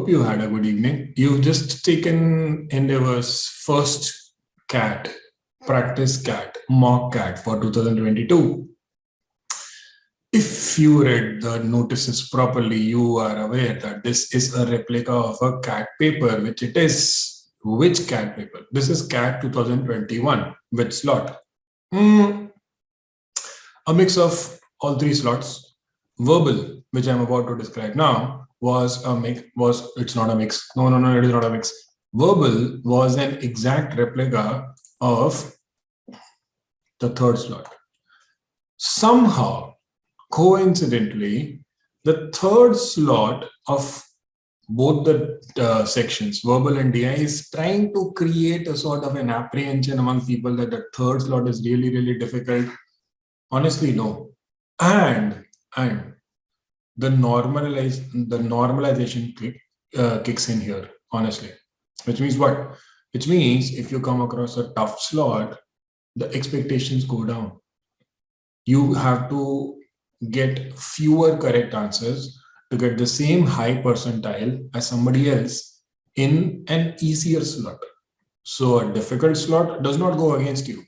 Hope you had a good evening. You've just taken Endeavor's first CAT, practice CAT, mock CAT for 2022. If you read the notices properly, you are aware that this is a replica of a CAT paper, which it is. Which CAT paper? This is CAT 2021. Which slot? A mix of all three slots. Verbal, which I'm about to describe now, it's not a mix. No, it is not a mix. Verbal was an exact replica of the third slot. Somehow, coincidentally, the third slot of both the sections, verbal and DI, is trying to create a sort of an apprehension among people that the third slot is really, really difficult. Honestly, no. And the normalization kicks in here, honestly. Which means what? Which means if you come across a tough slot, the expectations go down. You have to get fewer correct answers to get the same high percentile as somebody else in an easier slot. So a difficult slot does not go against you.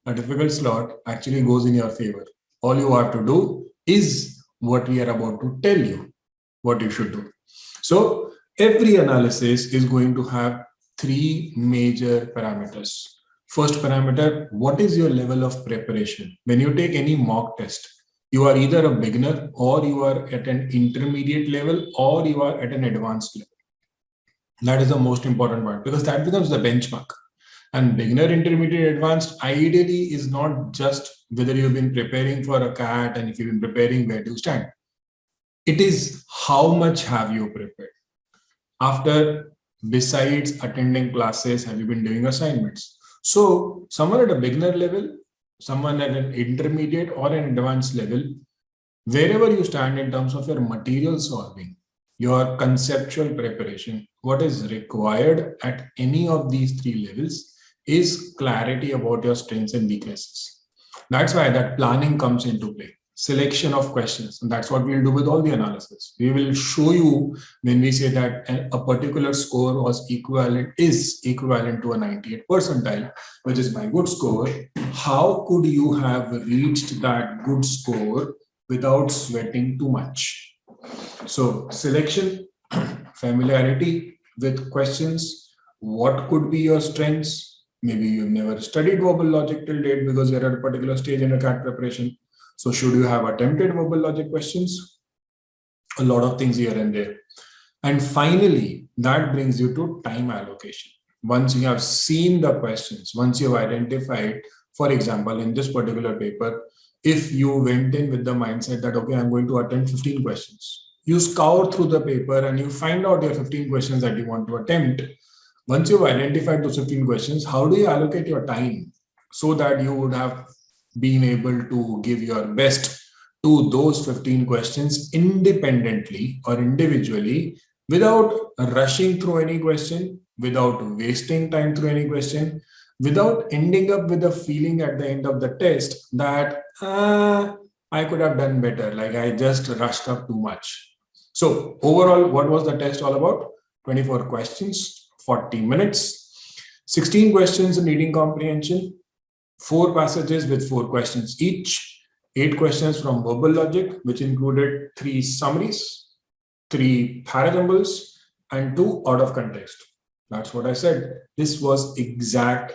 A difficult slot actually goes in your favor. All you have to do is what we are about to tell you, what you should do. So every analysis is going to have three major parameters. First parameter, what is your level of preparation? When you take any mock test, you are either a beginner or you are at an intermediate level or you are at an advanced level. That is the most important part because that becomes the benchmark. And beginner, intermediate, advanced ideally is not just whether you've been preparing for a CAT and if you've been preparing, where do you stand? It is how much have you prepared? After, besides attending classes, have you been doing assignments? So someone at a beginner level, someone at an intermediate or an advanced level, wherever you stand in terms of your material solving, your conceptual preparation, what is required at any of these three levels is clarity about your strengths and weaknesses. That's why that planning comes into play. Selection of questions. And that's what we'll do with all the analysis. We will show you when we say that a particular score is equivalent to a 98th percentile, which is my good score. How could you have reached that good score without sweating too much? So selection, familiarity with questions, what could be your strengths? Maybe you've never studied verbal logic till date because you're at a particular stage in a CAT preparation. So should you have attempted verbal logic questions? A lot of things here and there. And finally, that brings you to time allocation. Once you have seen the questions, once you've identified, for example, in this particular paper, if you went in with the mindset that, okay, I'm going to attempt 15 questions, you scour through the paper and you find out your 15 questions that you want to attempt. Once you've identified those 15 questions, how do you allocate your time so that you would have been able to give your best to those 15 questions independently or individually without rushing through any question, without wasting time through any question, without ending up with a feeling at the end of the test that I could have done better, like I just rushed up too much. So overall, what was the test all about? 24 questions, 40 minutes, 16 questions in reading comprehension, 4 passages with 4 questions each, 8 questions from verbal logic, which included 3 summaries, 3 parajumbles, and 2 out of context. That's what I said. This was exact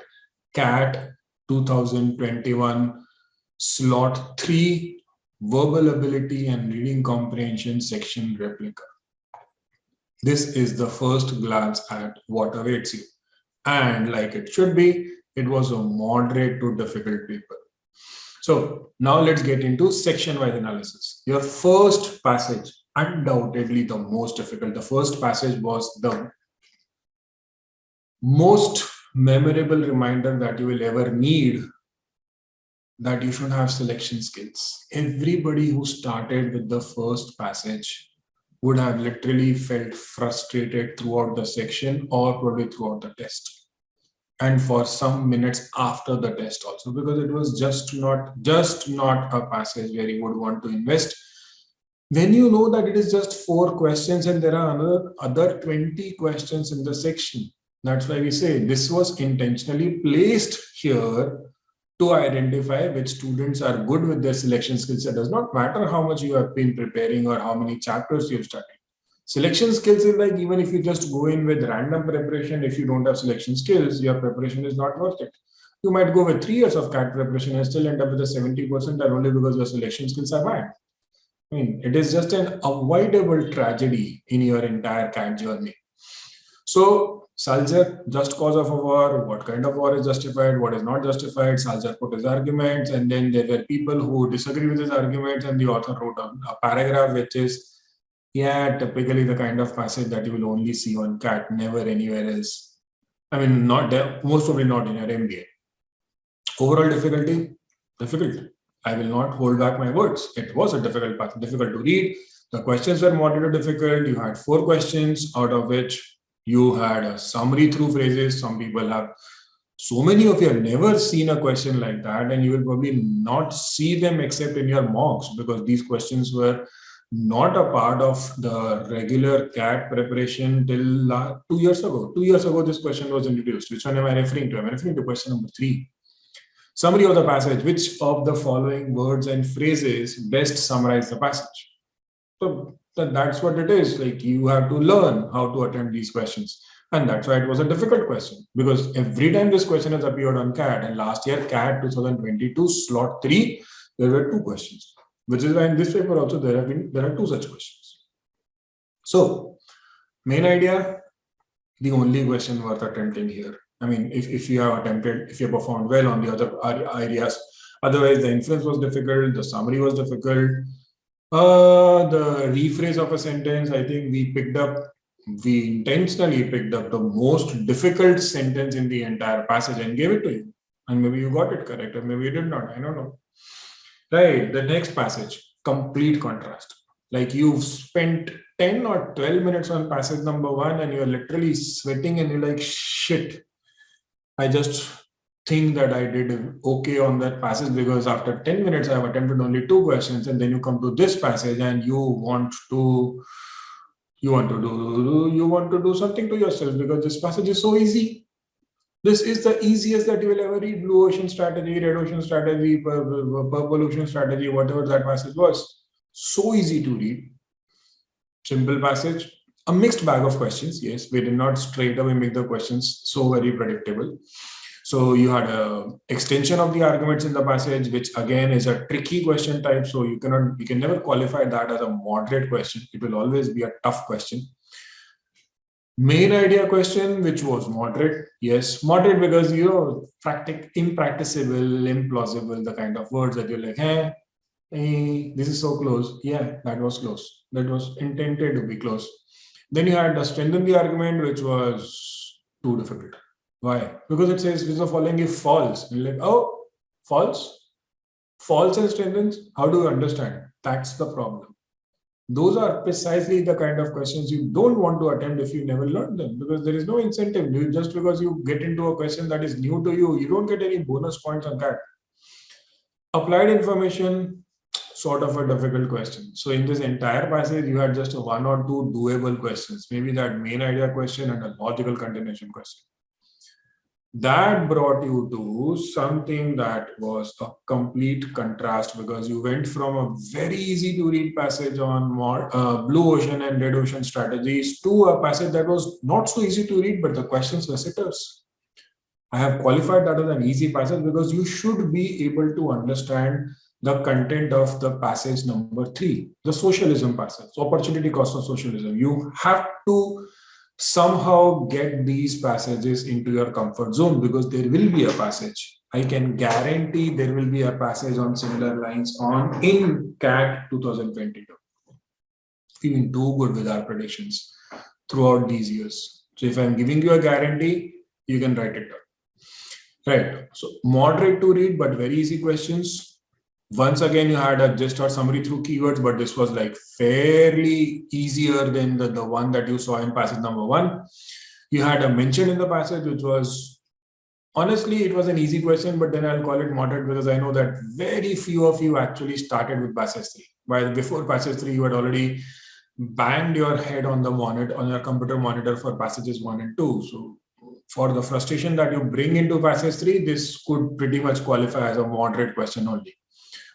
CAT 2021 slot 3 verbal ability and reading comprehension section replica. This is the first glance at what awaits you. And like it should be, it was a moderate to difficult paper. So now let's get into section-wise analysis. Your first passage, undoubtedly the most difficult. The first passage was the most memorable reminder that you will ever need that you should have selection skills. Everybody who started with the first passage would have literally felt frustrated throughout the section or probably throughout the test. And for some minutes after the test also, because it was just not a passage where you would want to invest When you know that it is just 4 questions and there are other 20 questions in the section, that's why we say this was intentionally placed here to identify which students are good with their selection skills. It does not matter how much you have been preparing or how many chapters you've studied. Selection skills is like, even if you just go in with random preparation, if you don't have selection skills, your preparation is not worth it. You might go with 3 years of CAT preparation and still end up with a 70% only because your selection skills are bad. I mean, it is just an avoidable tragedy in your entire CAT journey. So Salzer, just cause of a war, what kind of war is justified, what is not justified. Salzer put his arguments, and then there were people who disagree with his arguments, and the author wrote a paragraph which is, yeah, typically the kind of passage that you will only see on CAT, never anywhere else. I mean, not there, most probably not in your MBA. Overall difficulty, difficult. I will not hold back my words. It was a difficult passage, difficult to read. The questions were moderate difficult. You had 4 questions, out of which you had a summary through phrases. Some people have, so many of you have never seen a question like that, and you will probably not see them except in your mocks, because these questions were not a part of the regular CAT preparation till 2 years ago. 2 years ago, this question was introduced. Which one am I referring to? I'm referring to question number 3. Summary of the passage. Which of the following words and phrases best summarize the passage? So that's what it is. Like, you have to learn how to attempt these questions. And that's why it was a difficult question, because every time this question has appeared on CAT, and last year CAT 2022 slot 3, there were 2 questions, which is why in this paper also there are 2 such questions. So main idea, the only question worth attempting here. I mean, if you have attempted, if you performed well on the other areas, otherwise the inference was difficult, the summary was difficult. The rephrase of a sentence, I think we intentionally picked up the most difficult sentence in the entire passage and gave it to you. And maybe you got it correct, or maybe you did not. I don't know. Right, the next passage, complete contrast. Like, you've spent 10 or 12 minutes on passage number 1 and you're literally sweating and you're like, shit, I just think that I did okay on that passage, because after 10 minutes I've attempted only 2 questions, and then you come to this passage and you want to do something to yourself, because this passage is so easy. This is the easiest that you will ever read. Blue ocean strategy, red ocean strategy, purple ocean strategy, whatever that passage was. So easy to read. Simple passage. A mixed bag of questions. Yes, we did not straight away make the questions so very predictable. So you had a extension of the arguments in the passage, which again is a tricky question type. So you can never qualify that as a moderate question. It will always be a tough question. Main idea question, which was moderate. Yes, moderate because, impracticable, implausible, the kind of words that you're like, hey, this is so close. Yeah, that was close. That was intended to be close. Then you had the strengthen the argument, which was too difficult. Why? Because it says, which of the following is false. And you're like, oh, false? False and strengthens? How do you understand? That's the problem. Those are precisely the kind of questions you don't want to attempt if you never learned them, because there is no incentive. Just because you get into a question that is new to you, you don't get any bonus points on that. Applied information, sort of a difficult question. So in this entire passage, you had just 1 or 2 doable questions, maybe that main idea question and a logical continuation question. That brought you to something that was a complete contrast, because you went from a very easy to read passage on blue ocean and red ocean strategies to a passage that was not so easy to read, but the questions were sitters. I have qualified that as an easy passage because you should be able to understand the content of the passage number 3, the socialism passage, opportunity cost of socialism. You have to somehow get these passages into your comfort zone, because there will be a passage. I can guarantee there will be a passage on similar lines in CAT 2022. Feeling too good with our predictions throughout these years. So if I'm giving you a guarantee, you can write it down. Right. So moderate to read, but very easy questions. Once again, you had a gist or summary through keywords, but this was like fairly easier than the one that you saw in passage number 1. You had a mention in the passage, which was honestly, it was an easy question, but then I'll call it moderate because I know that very few of you actually started with passage 3. While before passage 3, you had already banged your head on the monitor, on your computer monitor for passages 1 and 2. So for the frustration that you bring into passage 3, this could pretty much qualify as a moderate question only.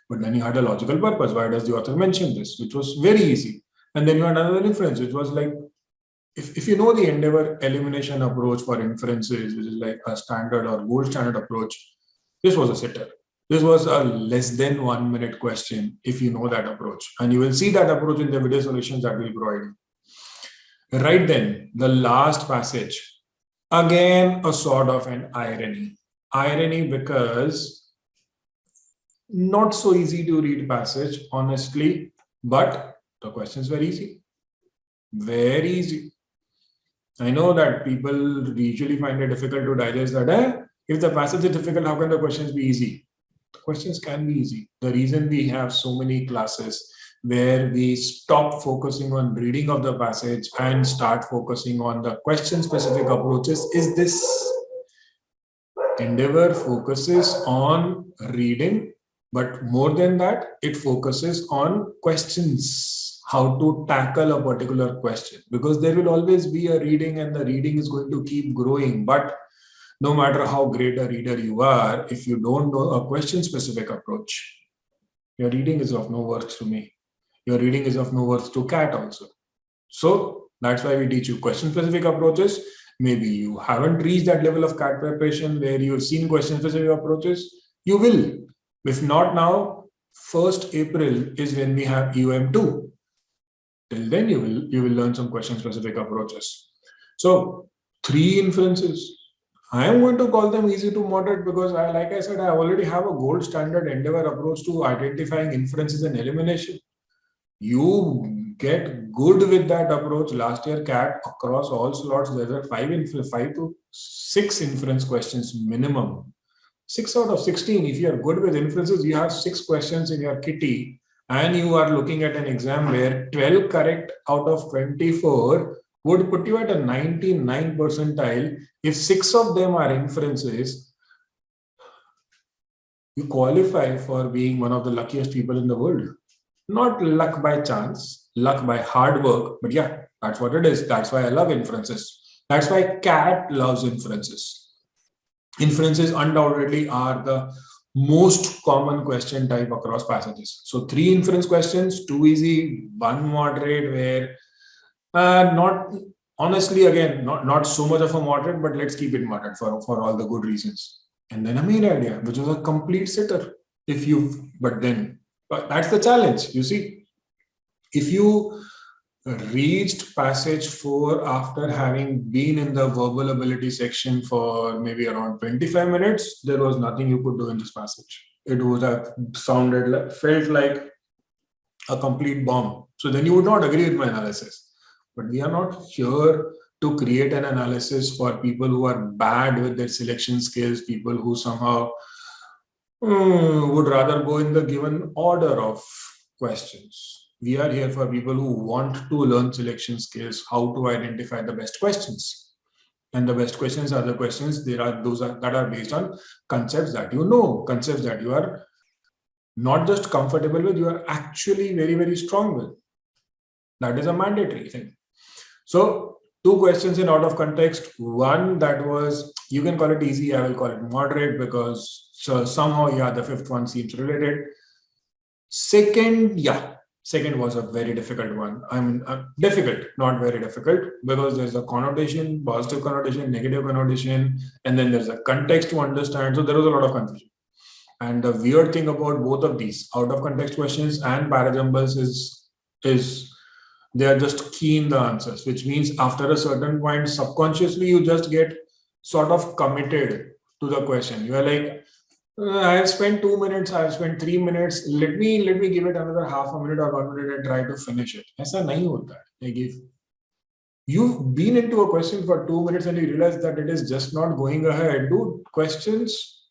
But then you had a logical purpose. Why does the author mention this? Which was very easy. And then you had another inference, which was like, if you know the endeavor elimination approach for inferences, which is like a standard or gold standard approach, this was a sitter. This was a less than 1 minute question if you know that approach. And you will see that approach in the video solutions that we'll provide. Right then, the last passage, again, a sort of an irony. Irony because not so easy to read passage, honestly, but the questions were easy. Very easy. I know that people usually find it difficult to digest that. If the passage is difficult, how can the questions be easy? The questions can be easy. The reason we have so many classes where we stop focusing on reading of the passage and start focusing on the question-specific approaches is this. Endeavor focuses on reading, but more than that, it focuses on questions, how to tackle a particular question, because there will always be a reading and the reading is going to keep growing. But no matter how great a reader you are, if you don't know a question-specific approach, your reading is of no worth to me. Your reading is of no worth to Cat also. So that's why we teach you question-specific approaches. Maybe you haven't reached that level of CAT preparation where you've seen question-specific approaches. You will. If not now, 1st April is when we have EOM 2. Till then, you will learn some question-specific approaches. So 3 inferences. I am going to call them easy to moderate because, like I said, I already have a gold standard endeavor approach to identifying inferences and elimination. You get good with that approach. Last year, CAT across all slots, there were 5 to 6 inference questions minimum. 6 out of 16. If you are good with inferences, you have 6 questions in your kitty, and you are looking at an exam where 12 correct out of 24 would put you at a 99 percentile. If 6 of them are inferences, you qualify for being one of the luckiest people in the world. Not luck by chance, luck by hard work, but yeah, that's what it is. That's why I love inferences. That's why CAT loves inferences. Inferences undoubtedly are the most common question type across passages. So 3 inference questions, 2 easy, 1 moderate, where not honestly, again, not so much of a moderate, but let's keep it moderate for all the good reasons. And then a main idea, which was a complete sitter. But that's the challenge. You see, if you reached passage 4 after having been in the verbal ability section for maybe around 25 minutes, there was nothing you could do in this passage. It would have felt like a complete bomb. So then you would not agree with my analysis. But we are not here to create an analysis for people who are bad with their selection skills, people who somehow would rather go in the given order of questions. We are here for people who want to learn selection skills, how to identify the best questions. And the best questions are the questions that are based on concepts that you know, concepts that you are not just comfortable with, you are actually very, very strong with. That is a mandatory thing. So 2 questions in out of context. One that was, you can call it easy, I will call it moderate because somehow, the 5th one seems related. Second was a very difficult one. I mean, difficult, not very difficult, because there's a connotation, positive connotation, negative connotation, and then there's a context to understand. So there was a lot of confusion. And the weird thing about both of these, out of context questions and parajumbles, is they are just key in the answers, which means after a certain point, subconsciously, you just get sort of committed to the question. You are like, I have spent 2 minutes, I have spent 3 minutes. Let me give it another half a minute or 1 minute and try to finish it. ऐसा नहीं होता है. Like if you've been into a question for 2 minutes and you realize that it is just not going ahead, dude, questions,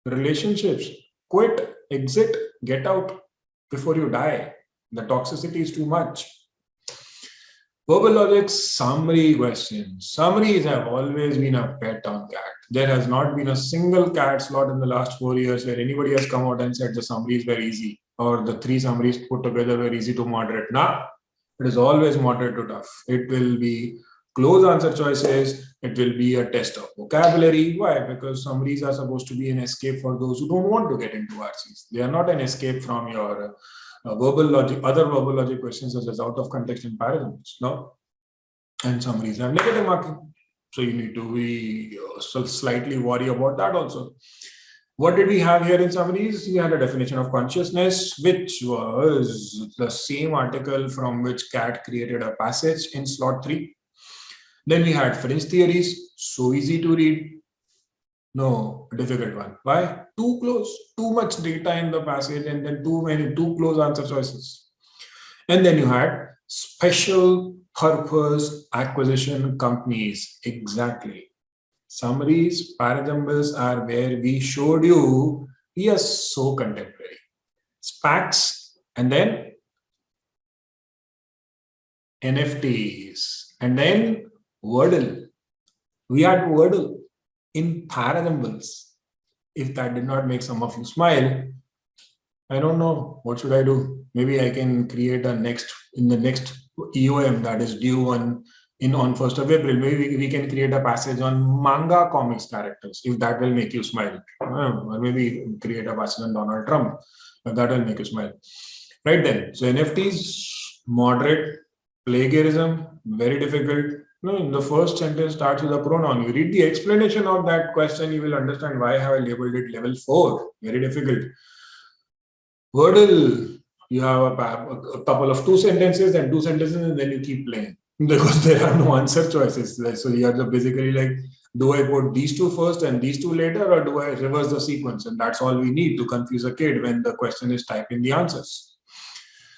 relationships, quit, exit, get out before you die. The toxicity is too much. Verbal logic summary questions. Summaries have always been a pet on CAT. There has not been a single CAT slot in the last 4 years where anybody has come out and said the summaries were easy or the three summaries put together were easy to moderate. Nah, it is always moderate to tough. It will be close answer choices. It will be a test of vocabulary. Why? Because summaries are supposed to be an escape for those who don't want to get into RCs. They are not an escape from your verbal logic, other verbal logic questions such as out of context and paradigms. No, and summaries have negative marking. So you need to be slightly worry about that also. What did we have here in summaries? We had a definition of consciousness, which was the same article from which Cat created a passage in slot 3. Then we had fringe theories, so easy to read. No, difficult one. Why? Too close, too much data in the passage, and then too close answer choices. And then you had special purpose acquisition companies. Exactly. Summaries, paragrams are where we showed you we are so contemporary. SPACs and then NFTs and then Wordle. We had Wordle in paragrams. If that did not make some of you smile, I don't know. What should I do? Maybe I can create a next EOM that is due on 1st of April. Maybe we can create a passage on manga comics characters, if that will make you smile. Or maybe create a passage on Donald Trump, if that will make you smile. Right then. So NFTs, moderate, plagiarism, very difficult. No, the first sentence starts with a pronoun. You read the explanation of that question, you will understand why have I labeled it level 4. Very difficult. Wordle, you have a couple of 2 sentences and 2 sentences, and then you keep playing because there are no answer choices. So you are basically like, do I put these 2 first and these 2 later, or do I reverse the sequence? And that's all we need to confuse a kid when the question is typing the answers.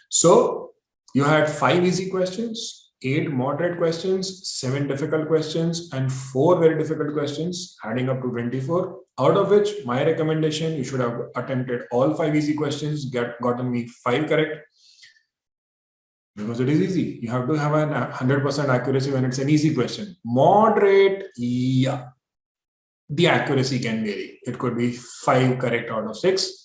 So you had 5 easy questions, 8 moderate questions, 7 difficult questions, and 4 very difficult questions, adding up to 24. Out of which, my recommendation, you should have attempted all 5 easy questions, gotten me 5 correct. Because it is easy. You have to have an 100% accuracy when it's an easy question. Moderate, yeah. The accuracy can vary. It could be 5 correct out of 6.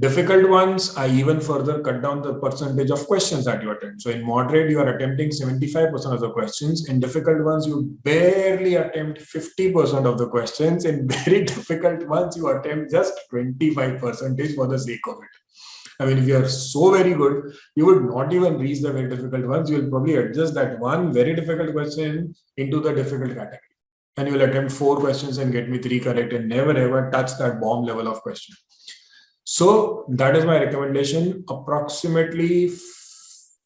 Difficult ones, I even further cut down the percentage of questions that you attempt. So in moderate, you are attempting 75% of the questions. In difficult ones, you barely attempt 50% of the questions. In very difficult ones, you attempt just 25% for the sake of it. I mean, if you are so very good, you would not even reach the very difficult ones. You will probably adjust that one very difficult question into the difficult category. And you will attempt 4 questions and get me 3 correct and never ever touch that bomb level of question. So that is my recommendation. Approximately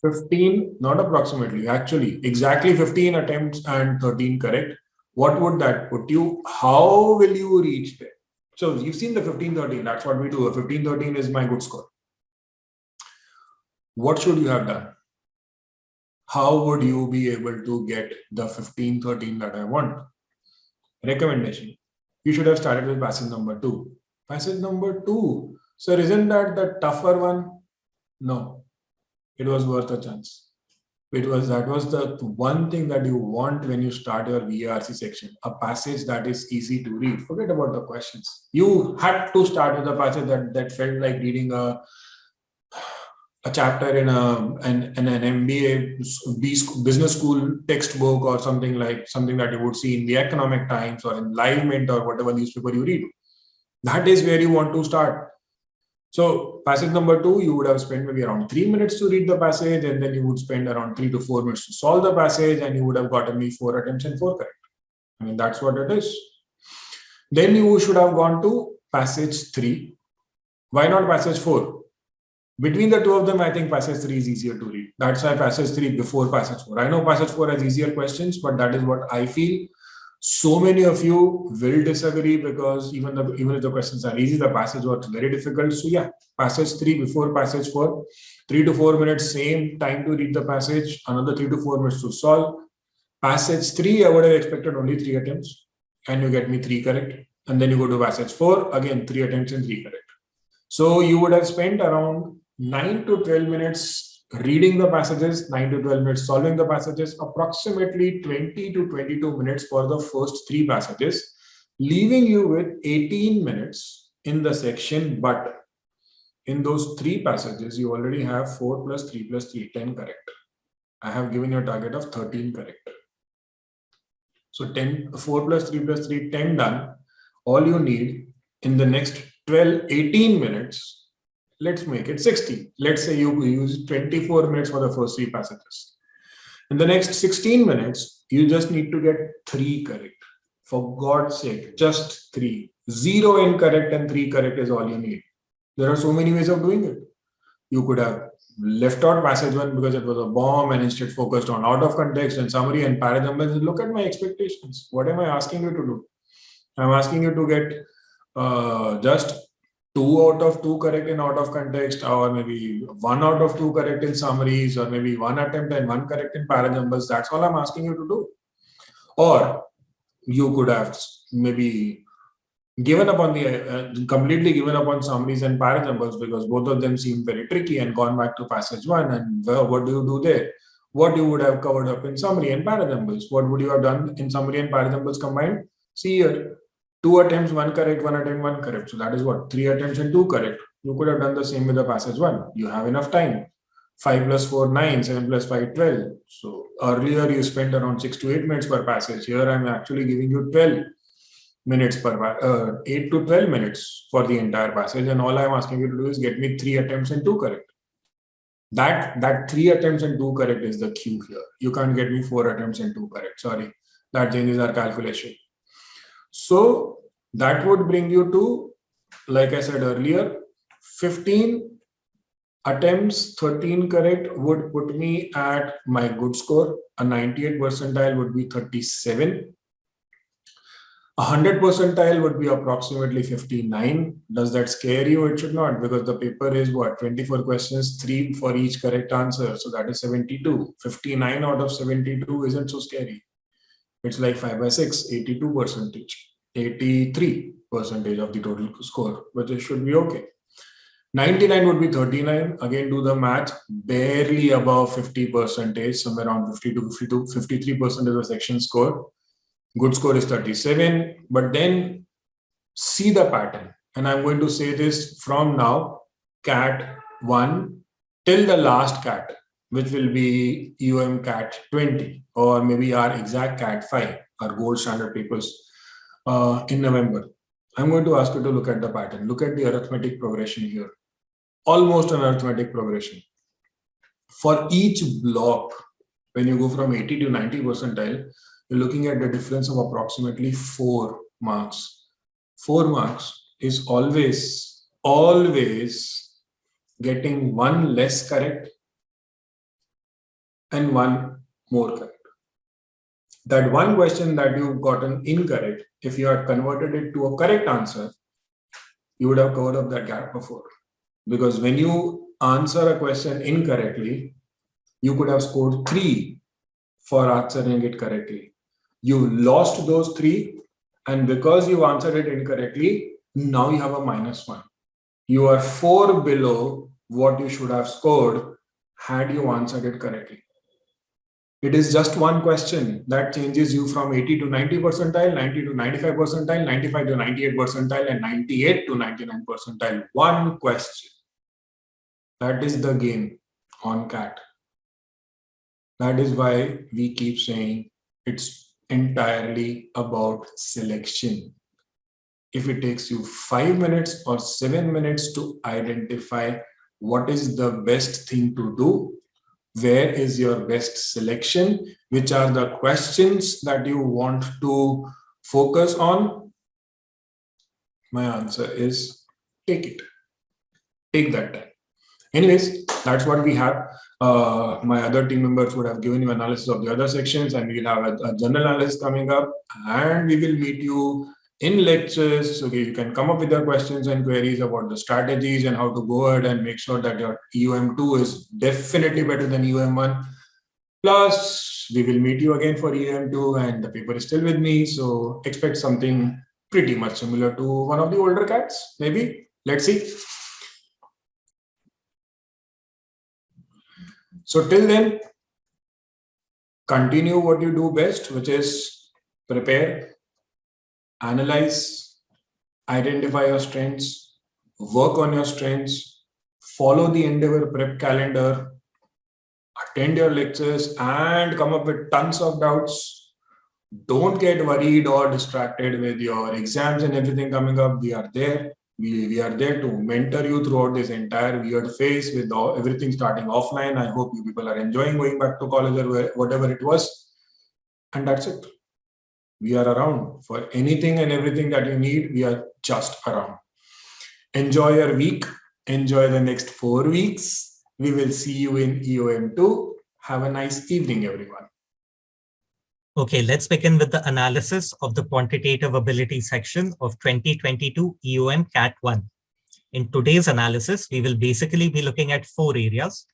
15, not approximately, actually, exactly 15 attempts and 13 correct. What would that put you? How will you reach there? So you've seen the 15-13. That's what we do. A 15-13 is my good score. What should you have done? How would you be able to get the 15-13 that I want? Recommendation. You should have started with passage number 2. Passage number 2. So isn't that the tougher one? No, it was worth a chance. That was the one thing that you want when you start your VRC section, a passage that is easy to read. Forget about the questions. You had to start with a passage that felt like reading a chapter in an MBA business school textbook or something that you would see in the Economic Times or in Live Mint or whatever newspaper you read. That is where you want to start. So passage number 2, you would have spent maybe around 3 minutes to read the passage, and then you would spend around 3 to 4 minutes to solve the passage, and you would have gotten me 4 attempts and 4 correct. I mean, that's what it is. Then you should have gone to passage 3. Why not passage 4? Between the two of them, I think passage 3 is easier to read. That's why passage 3 before passage 4. I know passage 4 has easier questions, but that is what I feel. So many of you will disagree because even if the questions are easy, the passage was very difficult. So yeah, passage 3 before passage 4, 3 to 4 minutes, same time to read the passage, another 3 to 4 minutes to solve. Passage 3, I would have expected only 3 attempts, and you get me 3 correct. And then you go to passage 4, again 3 attempts and 3 correct. So you would have spent around 9 to 12 minutes reading the passages, 9 to 12 minutes solving the passages, approximately 20 to 22 minutes for the first 3 passages, leaving you with 18 minutes in the section. But in those 3 passages, you already have 4 plus 3 plus 3, 10 correct. I have given you a target of 13 correct. So 4 plus 3 plus 3, 10 done. All you need in the next 12, 18 minutes, let's make it 60. Let's say you use 24 minutes for the first 3 passages. In the next 16 minutes, you just need to get 3 correct. For God's sake, just 3. 0 incorrect and 3 correct is all you need. There are so many ways of doing it. You could have left out passage 1 because it was a bomb and instead focused on out of context and summary and paradigm. Look at my expectations. What am I asking you to do? I'm asking you to get just 2 out of 2 correct in out of context, or maybe 1 out of 2 correct in summaries, or maybe 1 attempt and 1 correct in paragraphs. That's all I'm asking you to do. Or you could have maybe given up on the completely given up on summaries and paragraphs because both of them seem very tricky and gone back to passage 1. And what do you do there? What you would have covered up in summary and paragraphs? What would you have done in summary and paragraphs combined? See here. 2 attempts, 1 correct, 1 attempt, 1 correct. So that is what? 3 attempts and 2 correct. You could have done the same with the passage 1. You have enough time. 5 plus 4, 9, 7 plus 5, 12. So earlier you spent around 6 to 8 minutes per passage. Here I'm actually giving you 12 minutes per 8 to 12 minutes for the entire passage. And all I'm asking you to do is get me 3 attempts and 2 correct. That 3 attempts and 2 correct is the cue here. You can't get me 4 attempts and 2 correct. Sorry, that changes our calculation. So that would bring you to, like I said earlier, 15 attempts, 13 correct would put me at my good score. A 98 percentile would be 37. 100 percentile would be approximately 59. Does that scare you? It should not, because the paper is what? 24 questions, 3 for each correct answer. So that is 72. 59 out of 72 isn't so scary. It's like 5 by 6, 82 percentage, 83 percentage of the total score, which should be okay. 99 would be 39. Again, do the math, barely above 50 percentage, somewhere around 50 to 52, 53% of the section score. Good score is 37, but then see the pattern. And I'm going to say this from now, CAT 1 till the last CAT, which will be EOM CAT 20, or maybe our exact CAT 5, our gold standard papers in November. I'm going to ask you to look at the pattern. Look at the arithmetic progression here. Almost an arithmetic progression. For each block, when you go from 80 to 90 percentile, you're looking at the difference of approximately 4 marks. 4 marks is always getting 1 less correct and 1 more correct. That one question that you've gotten incorrect, if you had converted it to a correct answer, you would have covered up that gap before. Because when you answer a question incorrectly, you could have scored 3 for answering it correctly. You lost those 3, and because you answered it incorrectly, now you have a -1. You are 4 below what you should have scored had you answered it correctly. It is just one question that changes you from 80 to 90 percentile, 90 to 95 percentile, 95 to 98 percentile, and 98 to 99 percentile. One question. That is the game on CAT. That is why we keep saying it's entirely about selection. If it takes you 5 minutes or 7 minutes to identify what is the best thing to do, where is your best selection, which are the questions that you want to focus on, my answer is take it. Take that time. Anyways, that's what we have. My other team members would have given you analysis of the other sections, and we'll have a general analysis coming up, and we will meet you in lectures. Okay, you can come up with your questions and queries about the strategies and how to go ahead and make sure that your EOM 2 is definitely better than EOM 1. Plus, we will meet you again for EOM 2, and the paper is still with me. So expect something pretty much similar to one of the older CATs, maybe. Let's see. So till then, continue what you do best, which is prepare, analyze, identify your strengths, work on your strengths, follow the Endeavor prep calendar, attend your lectures, and come up with tons of doubts. Don't get worried or distracted with your exams and everything coming up. We are there. We are there to mentor you throughout this entire weird phase with everything starting offline. I hope you people are enjoying going back to college or whatever it was. And that's it. We are around for anything and everything that you need. We are just around. Enjoy your week. Enjoy the next 4 weeks. We will see you in EOM 2. Have a nice evening, everyone. Okay, let's begin with the analysis of the quantitative ability section of 2022 EOM CAT 1. In today's analysis, we will basically be looking at 4 areas.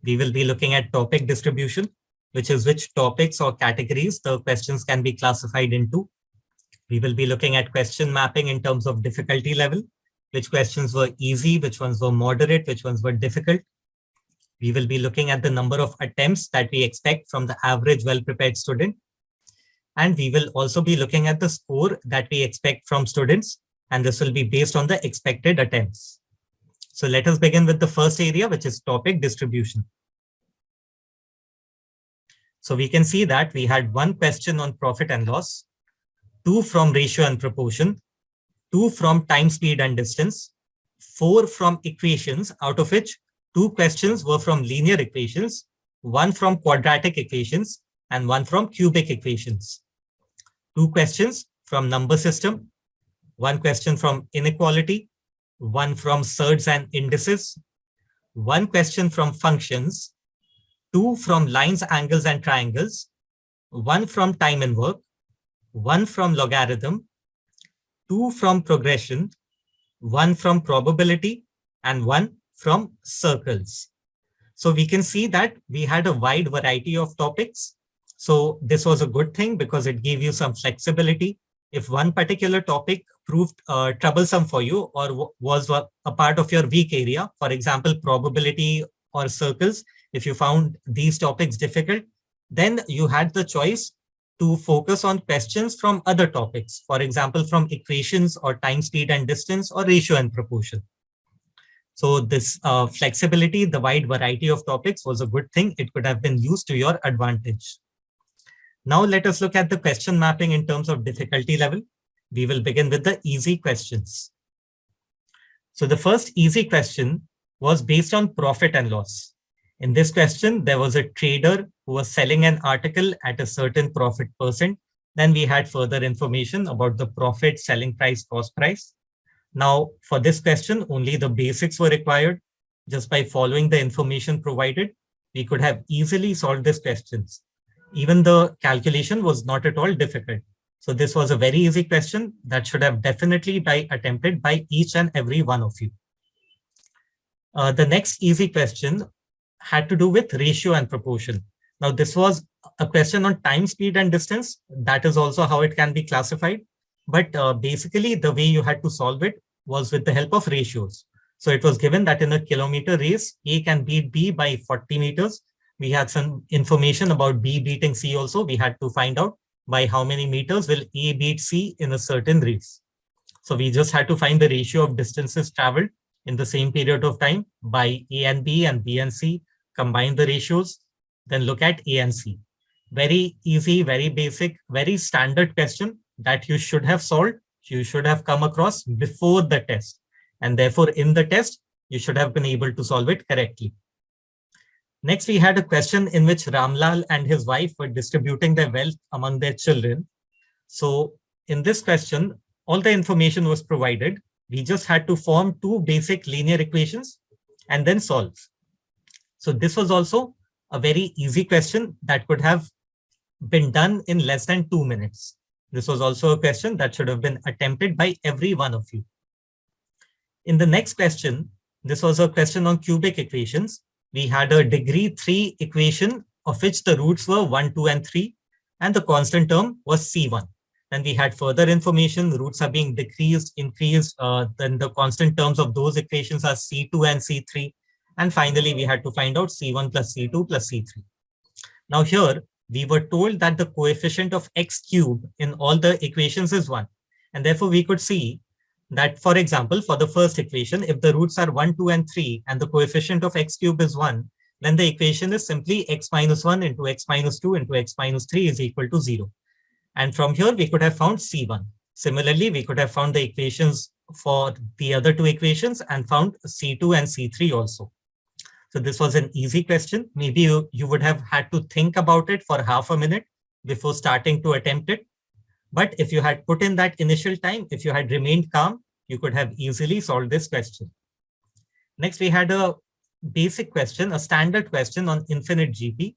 We will be looking at topic distribution, which is which topics or categories the questions can be classified into. We will be looking at question mapping in terms of difficulty level, which questions were easy, which ones were moderate, which ones were difficult. We will be looking at the number of attempts that we expect from the average well-prepared student. And we will also be looking at the score that we expect from students, and this will be based on the expected attempts. So let us begin with the first area, which is topic distribution. So we can see that we had 1 question on profit and loss, 2 from ratio and proportion, 2 from time, speed, and distance, 4 from equations, out of which 2 questions were from linear equations, 1 from quadratic equations, and 1 from cubic equations. 2 questions from number system, 1 question from inequality, 1 from surds and indices, 1 question from functions, 2 from lines, angles, and triangles, 1 from time and work, 1 from logarithm, 2 from progression, 1 from probability, and 1 from circles. So we can see that we had a wide variety of topics. So this was a good thing because it gave you some flexibility. If one particular topic proved troublesome for you or was a part of your weak area, for example, probability or circles, if you found these topics difficult, then you had the choice to focus on questions from other topics, for example, from equations or time, speed, and distance, or ratio and proportion. So this flexibility, the wide variety of topics was a good thing. It could have been used to your advantage. Now let us look at the question mapping in terms of difficulty level. We will begin with the easy questions. So the first easy question was based on profit and loss. In this question, there was a trader who was selling an article at a certain profit percent. Then we had further information about the profit, selling price, cost price. Now, for this question, only the basics were required. Just by following the information provided, we could have easily solved these questions. Even the calculation was not at all difficult. So this was a very easy question that should have definitely been attempted by each and every one of you. The next easy question had to do with ratio and proportion. Now, this was a question on time, speed, and distance. That is also how it can be classified. But basically, the way you had to solve it was with the help of ratios. So it was given that in a kilometer race, A can beat B by 40 meters. We had some information about B beating C also. We had to find out by how many meters will A beat C in a certain race. So we just had to find the ratio of distances traveled in the same period of time by A and B and C, combine the ratios, then look at A and C. Very easy, very basic, very standard question that you should have solved, you should have come across before the test. And therefore, in the test, you should have been able to solve it correctly. Next, we had a question in which Ramlal and his wife were distributing their wealth among their children. So in this question, all the information was provided. We just had to form 2 basic linear equations and then solve. So this was also a very easy question that could have been done in less than 2 minutes. This was also a question that should have been attempted by every one of you. In the next question, this was a question on cubic equations. We had a degree 3 equation of which the roots were 1, 2, and 3, and the constant term was C1. Then we had further information, roots are being decreased, increased, then the constant terms of those equations are C2 and C3. And finally, we had to find out C1 plus C2 plus C3. Now here, we were told that the coefficient of x cube in all the equations is 1. And therefore, we could see that, for example, for the first equation, if the roots are 1, 2, and 3, and the coefficient of x cube is 1, then the equation is simply x minus 1 into x minus 2 into x minus 3 is equal to 0. And from here, we could have found C1. Similarly, we could have found the equations for the other two equations and found C2 and C3 also. So this was an easy question. Maybe you would have had to think about it for half a minute before starting to attempt it. But if you had put in that initial time, if you had remained calm, you could have easily solved this question. Next, we had a basic question, a standard question on infinite GP.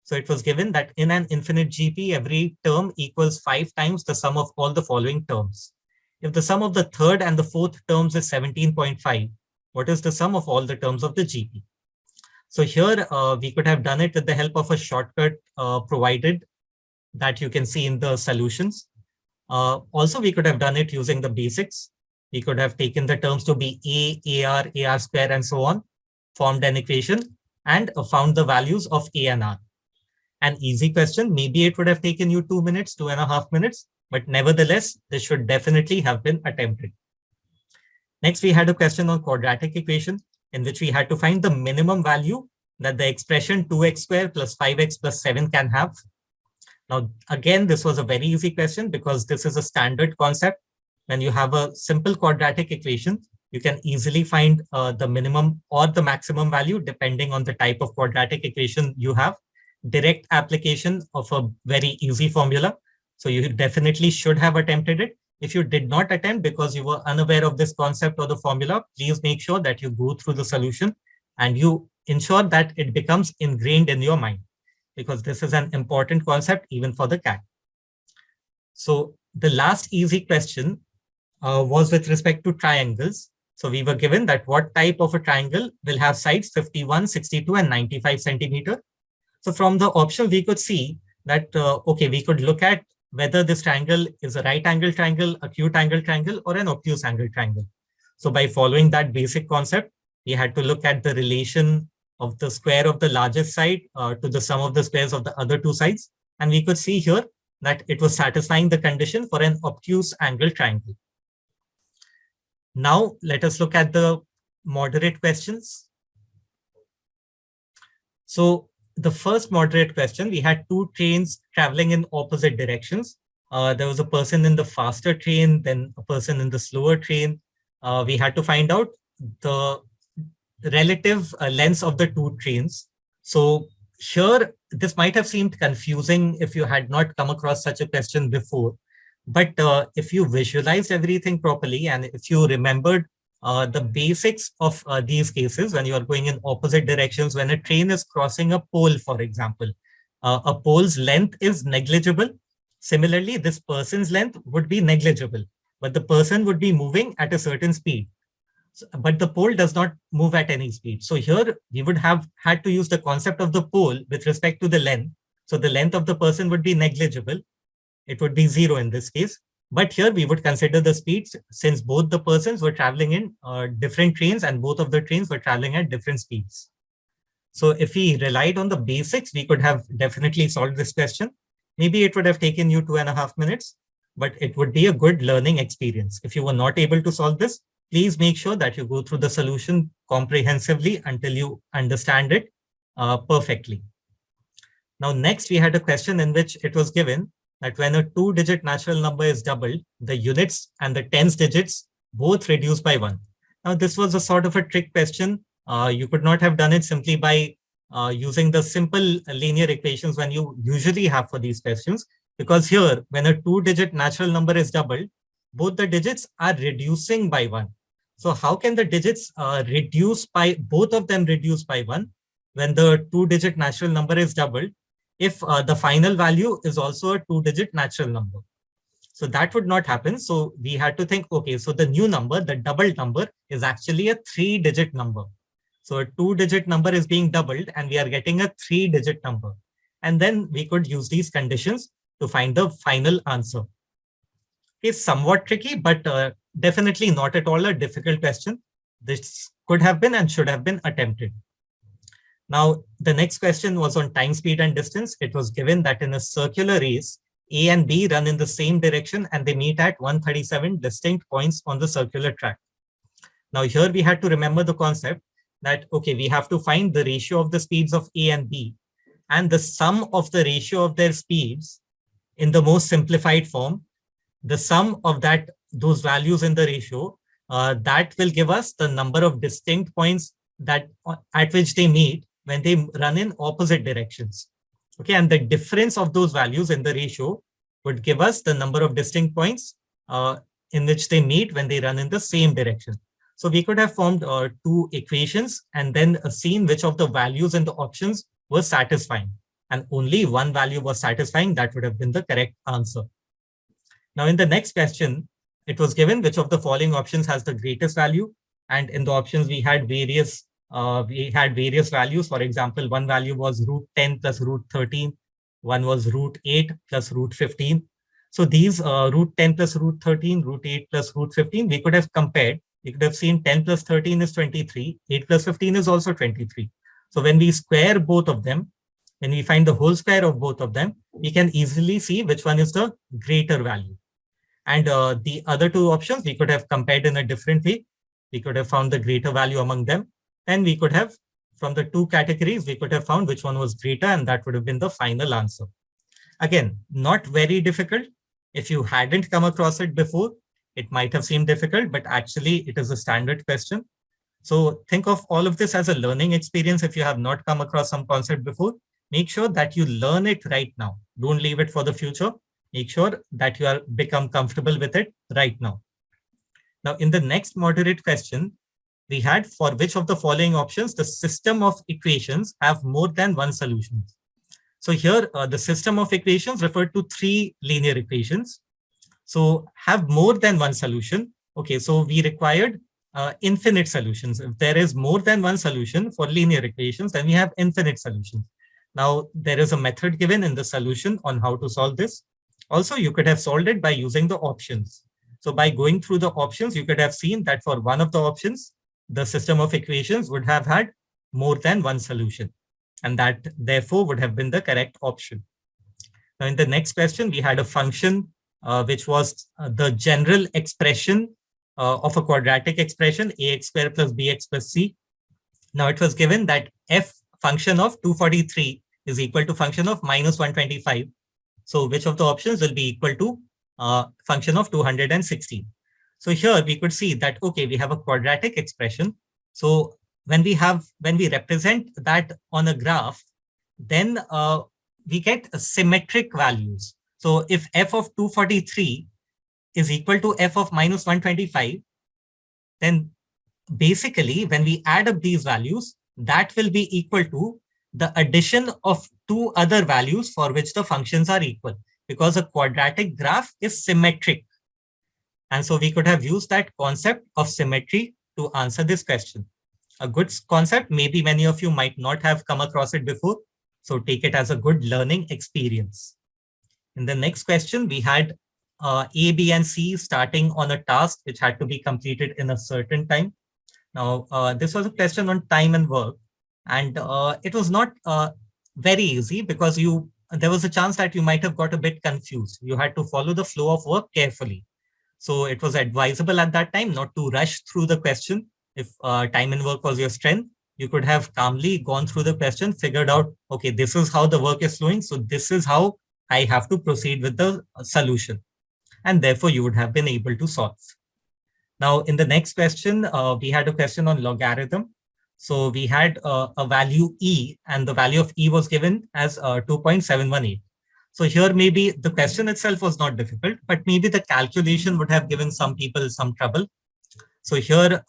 So it was given that in an infinite GP, every term equals 5 times the sum of all the following terms. If the sum of the third and the fourth terms is 17.5, what is the sum of all the terms of the GP? So here we could have done it with the help of a shortcut provided that you can see in the solutions. Also, we could have done it using the basics. We could have taken the terms to be A, AR square, and so on, formed an equation, and found the values of A and R. An easy question. Maybe it would have taken you 2 minutes, 2.5 minutes, but nevertheless, this should definitely have been attempted. Next, we had a question on quadratic equation in which we had to find the minimum value that the expression 2x squared plus 5x plus 7 can have. Now, again, this was a very easy question because this is a standard concept. When you have a simple quadratic equation, you can easily find the minimum or the maximum value depending on the type of quadratic equation you have. Direct application of a very easy formula. So you definitely should have attempted it. If you did not attempt because you were unaware of this concept or the formula, please make sure that you go through the solution and you ensure that it becomes ingrained in your mind, because this is an important concept even for the CAT. So the last easy question was with respect to triangles. So we were given that what type of a triangle will have sides 51, 62, and 95 centimeter. So from the option, we could see that, okay, we could look at whether this triangle is a right angle triangle, acute angle triangle, or an obtuse angle triangle. So by following that basic concept, we had to look at the relation of the square of the largest side to the sum of the squares of the other two sides. And we could see here that it was satisfying the condition for an obtuse angle triangle. Now, let us look at the moderate questions. So the first moderate question, we had two trains traveling in opposite directions. There was a person in the faster train, then a person in the slower train. We had to find out the relative lengths of the two trains. So here, this might have seemed confusing if you had not come across such a question before. But if you visualized everything properly and if you remembered the basics of these cases, when you are going in opposite directions, when a train is crossing a pole, for example, a pole's length is negligible. Similarly, this person's length would be negligible, but the person would be moving at a certain speed. But the pole does not move at any speed. So here we would have had to use the concept of the pole with respect to the length. So the length of the person would be negligible. It would be 0 in this case. But here we would consider the speeds since both the persons were traveling in different trains and both of the trains were traveling at different speeds. So if we relied on the basics, we could have definitely solved this question. Maybe it would have taken you 2.5 minutes, but it would be a good learning experience. If you were not able to solve this, please make sure that you go through the solution comprehensively until you understand it perfectly. Now, next we had a question in which it was given that when a 2-digit natural number is doubled, the units and the tens digits both reduce by 1. Now, this was a sort of a trick question. You could not have done it simply by using the simple linear equations when you usually have for these questions, because here, when a 2-digit natural number is doubled, both the digits are reducing by 1. So how can the digits reduce by, both of them reduce by 1 when the 2-digit natural number is doubled, if the final value is also a 2-digit natural number? So that would not happen. So we had to think, okay, so the new number, the doubled number, is actually a 3-digit number. So a 2-digit number is being doubled and we are getting a 3-digit number. And then we could use these conditions to find the final answer. It's somewhat tricky, but definitely not at all a difficult question. This could have been and should have been attempted. Now, the next question was on time, speed, and distance. It was given that in a circular race, A and B run in the same direction and they meet at 137 distinct points on the circular track. Now, here we had to remember the concept that, okay, we have to find the ratio of the speeds of A and B and the sum of the ratio of their speeds in the most simplified form. The sum of those values in the ratio, that will give us the number of distinct points that at which they meet when they run in opposite directions. Okay, and the difference of those values in the ratio would give us the number of distinct points in which they meet when they run in the same direction. So we could have formed two equations and then seen which of the values in the options were satisfying. And only one value was satisfying. That would have been the correct answer. Now, in the next question, it was given which of the following options has the greatest value. And in the options, we had various values. For example, one value was root 10 plus root 13. One was root 8 plus root 15. So these root 10 plus root 13, root 8 plus root 15, we could have compared. We could have seen 10 plus 13 is 23. 8 plus 15 is also 23. So when we square both of them, when we find the whole square of both of them, we can easily see which one is the greater value. And the other two options, we could have compared in a different way. We could have found the greater value among them. And we could have, from the two categories, we could have found which one was greater, and that would have been the final answer. Again, not very difficult. If you hadn't come across it before, it might have seemed difficult, but actually it is a standard question. So think of all of this as a learning experience. If you have not come across some concept before, make sure that you learn it right now. Don't leave it for the future. Make sure that you are become comfortable with it right now. Now, in the next moderate question, we had for which of the following options the system of equations have more than one solution. So here, the system of equations referred to three linear equations. So have more than one solution. Okay, so we required infinite solutions. If there is more than one solution for linear equations, then we have infinite solutions. Now, there is a method given in the solution on how to solve this. Also, you could have solved it by using the options. So by going through the options, you could have seen that for one of the options, the system of equations would have had more than one solution. And that therefore would have been the correct option. Now, in the next question, we had a function which was the general expression of a quadratic expression, ax squared plus bx plus c. Now, it was given that f function of 243 is equal to function of minus 125. So which of the options will be equal to function of 216? So here we could see that, okay, we have a quadratic expression. So when we represent that on a graph, then we get symmetric values. So if f of 243 is equal to f of minus 125, then basically when we add up these values, that will be equal to the addition of two other values for which the functions are equal, because a quadratic graph is symmetric. And so we could have used that concept of symmetry to answer this question. A good concept, maybe many of you might not have come across it before. So take it as a good learning experience. In the next question, we had A, B, and C starting on a task which had to be completed in a certain time. Now, this was a question on time and work. And it was not very easy because there was a chance that you might have got a bit confused. You had to follow the flow of work carefully. So it was advisable at that time not to rush through the question. If time and work was your strength, you could have calmly gone through the question, figured out, okay, this is how the work is flowing. So this is how I have to proceed with the solution. And therefore, you would have been able to solve. Now, in the next question, we had a question on logarithm. So we had a value E, and the value of E was given as 2.718. So here, maybe the question itself was not difficult, but maybe the calculation would have given some people some trouble. So here,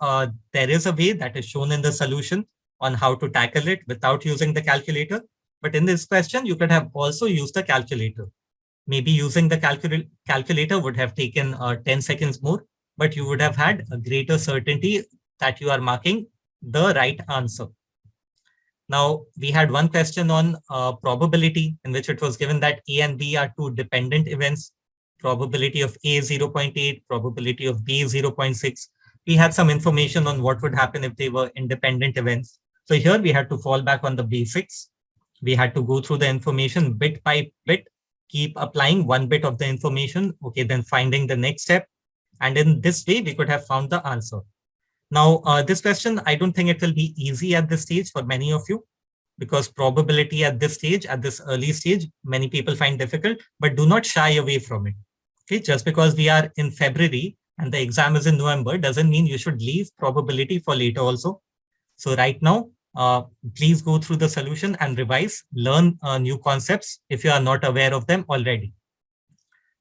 there is a way that is shown in the solution on how to tackle it without using the calculator. But in this question, you could have also used the calculator. Maybe using the calculator would have taken 10 seconds more, but you would have had a greater certainty that you are marking the right answer. Now, we had one question on probability, in which it was given that A and B are two dependent events. Probability of A 0.8, probability of B 0.6. We had some information on what would happen if they were independent events. So here we had to fall back on the basics. We had to go through the information bit by bit, keep applying one bit of the information, okay, then finding the next step. And in this way, we could have found the answer. Now, this question, I don't think it will be easy at this stage for many of you, because probability at this stage, at this early stage, many people find difficult, but do not shy away from it. Okay, just because we are in February and the exam is in November doesn't mean you should leave probability for later also. So right now, please go through the solution and revise, learn new concepts if you are not aware of them already.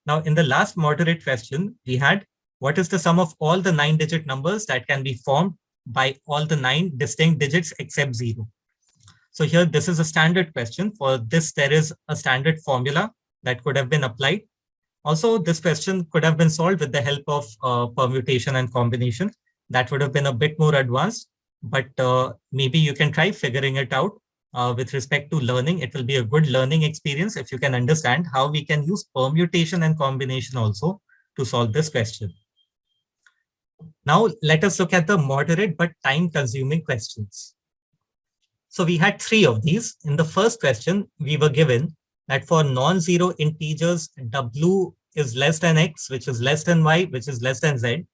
Now, in the last moderate question, we had, what is the sum of all the 9-digit numbers that can be formed by all the 9 distinct digits except 0? So here, this is a standard question. For this, there is a standard formula that could have been applied. Also, this question could have been solved with the help of permutation and combination. That would have been a bit more advanced, but maybe you can try figuring it out. With respect to learning, it will be a good learning experience if you can understand how we can use permutation and combination also to solve this question. Now, let us look at the moderate but time-consuming questions. So we had 3 of these. In the first question, we were given that for non-zero integers, w is less than x, which is less than y, which is less than z,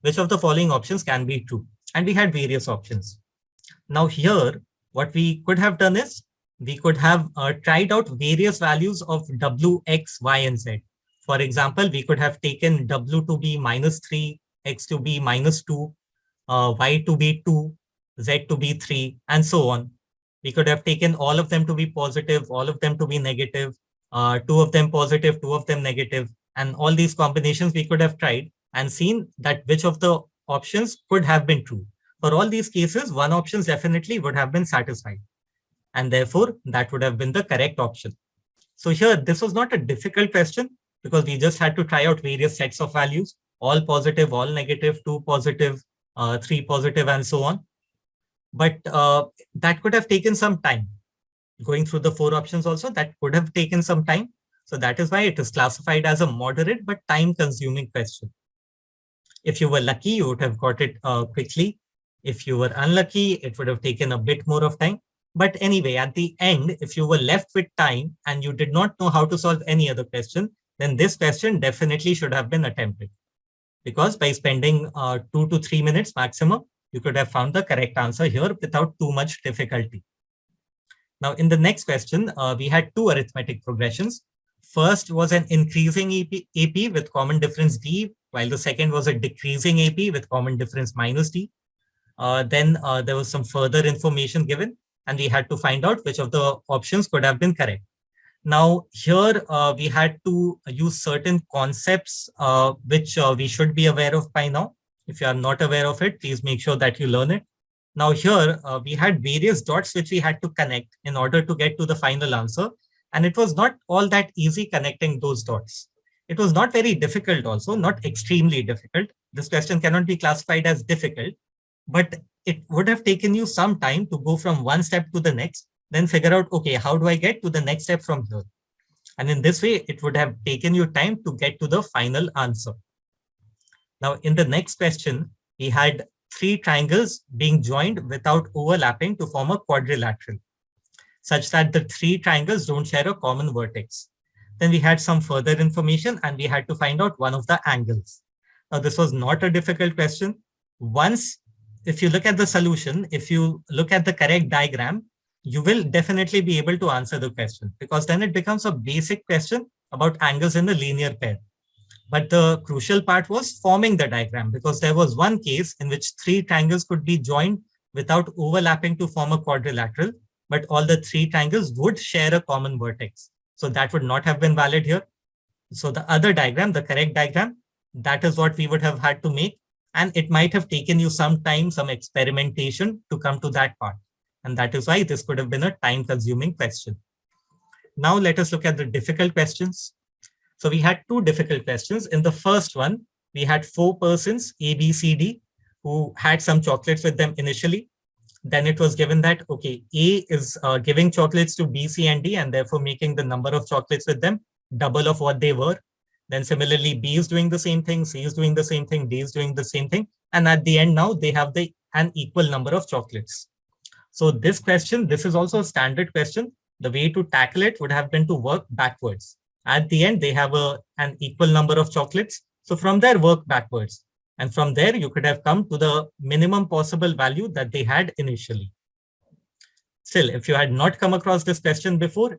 which of the following options can be true? And we had various options. Now here, what we could have done is, we could have tried out various values of w, x, y, and z. For example, we could have taken w to be -3, x to be -2, y to be 2, z to be 3, and so on. We could have taken all of them to be positive, all of them to be negative, 2 of them positive, 2 of them negative, and all these combinations we could have tried and seen that which of the options could have been true. For all these cases, one option definitely would have been satisfied, and therefore that would have been the correct option. So here, this was not a difficult question because we just had to try out various sets of values, all positive, all negative, 2 positive, 3 positive, and so on. But that could have taken some time. Going through the 4 options also, that could have taken some time. So that is why it is classified as a moderate but time-consuming question. If you were lucky, you would have got it quickly. If you were unlucky, it would have taken a bit more of time. But anyway, at the end, if you were left with time and you did not know how to solve any other question, then this question definitely should have been attempted. Because by spending 2 to 3 minutes maximum, you could have found the correct answer here without too much difficulty. Now, in the next question, we had 2 arithmetic progressions. First was an increasing AP with common difference D, while the second was a decreasing AP with common difference -D. Then there was some further information given, and we had to find out which of the options could have been correct. Now, here we had to use certain concepts which we should be aware of by now. If you are not aware of it, please make sure that you learn it. Now here, we had various dots which we had to connect in order to get to the final answer. And it was not all that easy connecting those dots. It was not very difficult also, not extremely difficult. This question cannot be classified as difficult, but it would have taken you some time to go from one step to the next, then figure out, okay, how do I get to the next step from here? And in this way, it would have taken you time to get to the final answer. Now, in the next question, we had 3 triangles being joined without overlapping to form a quadrilateral, such that the 3 triangles don't share a common vertex. Then we had some further information and we had to find out one of the angles. Now, this was not a difficult question. Once, if you look at the solution, if you look at the correct diagram, you will definitely be able to answer the question, because then it becomes a basic question about angles in a linear pair. But the crucial part was forming the diagram, because there was one case in which 3 triangles could be joined without overlapping to form a quadrilateral, but all the 3 triangles would share a common vertex. So that would not have been valid here. So the other diagram, the correct diagram, that is what we would have had to make. And it might have taken you some time, some experimentation to come to that part. And that is why this could have been a time-consuming question. Now let us look at the difficult questions. So we had 2 difficult questions. In the first one, we had 4 persons, A, B, C, D, who had some chocolates with them initially. Then it was given that, okay, A is giving chocolates to B, C, and D, and therefore making the number of chocolates with them double of what they were. Then similarly, B is doing the same thing, C is doing the same thing, D is doing the same thing. And at the end now, they have an equal number of chocolates. So this question, this is also a standard question. The way to tackle it would have been to work backwards. At the end, they have an equal number of chocolates. So from there, work backwards. And from there, you could have come to the minimum possible value that they had initially. Still, if you had not come across this question before,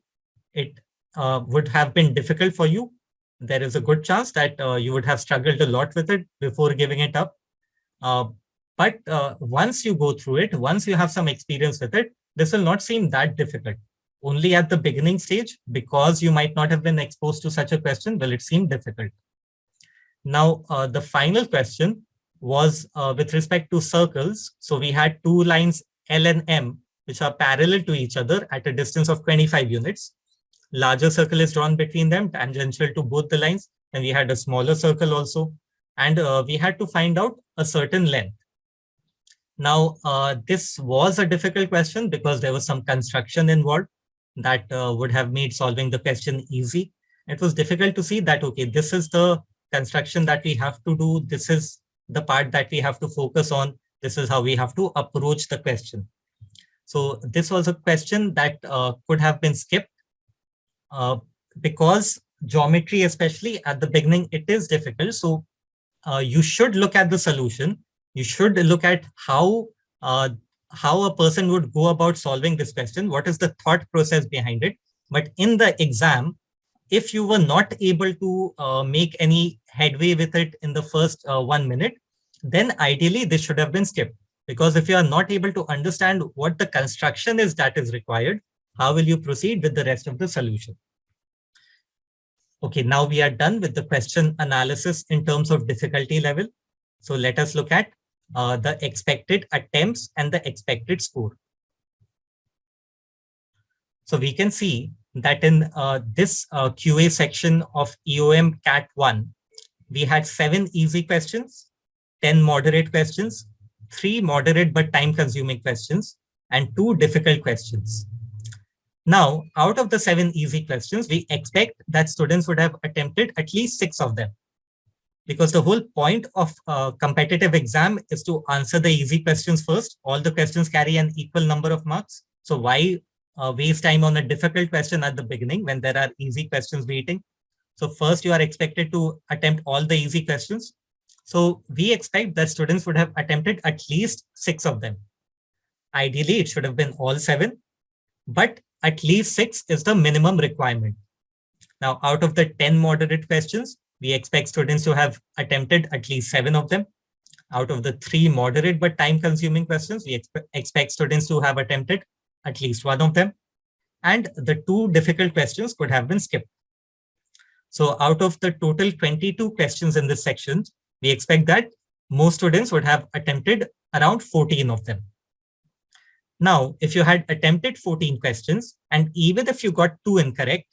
it would have been difficult for you. There is a good chance that you would have struggled a lot with it before giving it up. But once you go through it, once you have some experience with it, this will not seem that difficult. Only at the beginning stage, because you might not have been exposed to such a question, will it seem difficult. Now, the final question was with respect to circles. So we had two lines L and M, which are parallel to each other at a distance of 25 units. Larger circle is drawn between them, tangential to both the lines. And we had a smaller circle also. And we had to find out a certain length. Now, this was a difficult question because there was some construction involved that would have made solving the question easy. It was difficult to see that, okay, this is the construction that we have to do. This is the part that we have to focus on. This is how we have to approach the question. So this was a question that could have been skipped because geometry, especially at the beginning, it is difficult. So you should look at the solution. You should look at how a person would go about solving this question. What is the thought process behind it? But in the exam, if you were not able to make any headway with it in the first 1 minute, then ideally this should have been skipped. Because if you are not able to understand what the construction is that is required, how will you proceed with the rest of the solution? Okay, now we are done with the question analysis in terms of difficulty level. So let us look at the expected attempts and the expected score. So we can see that in this QA section of EOM CAT 1, we had 7 easy questions, 10 moderate questions, 3 moderate but time-consuming questions, and 2 difficult questions. Now, out of the 7 easy questions, we expect that students would have attempted at least 6 of them. Because the whole point of a competitive exam is to answer the easy questions first. All the questions carry an equal number of marks. So why waste time on a difficult question at the beginning when there are easy questions waiting? So first you are expected to attempt all the easy questions. So we expect that students would have attempted at least 6 of them. Ideally, it should have been all 7, but at least 6 is the minimum requirement. Now, out of the 10 moderate questions, we expect students to have attempted at least 7 of them. Out of the 3 moderate but time-consuming questions, we expect students to have attempted at least 1 of them. And the 2 difficult questions could have been skipped. So out of the total 22 questions in this section, we expect that most students would have attempted around 14 of them. Now, if you had attempted 14 questions, and even if you got 2 incorrect,